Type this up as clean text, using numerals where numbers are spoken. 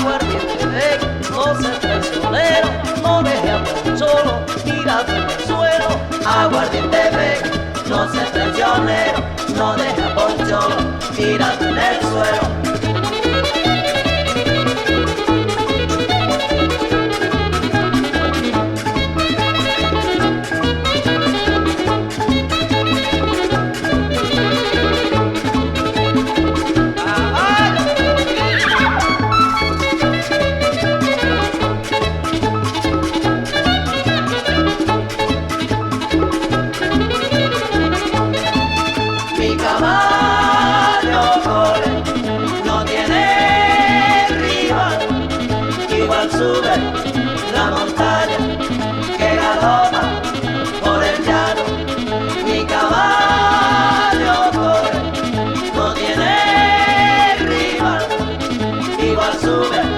aguardiente ven, no seas traicionero, no dejes hablar solo, tírate en el suelo. Aguardiente ven, no seas traicionero, no dejes poncholo, tírate en el suelo. Mi caballo corre, no tiene rival, igual sube la montaña que galopa por el llano. Mi caballo corre, no tiene rival, igual sube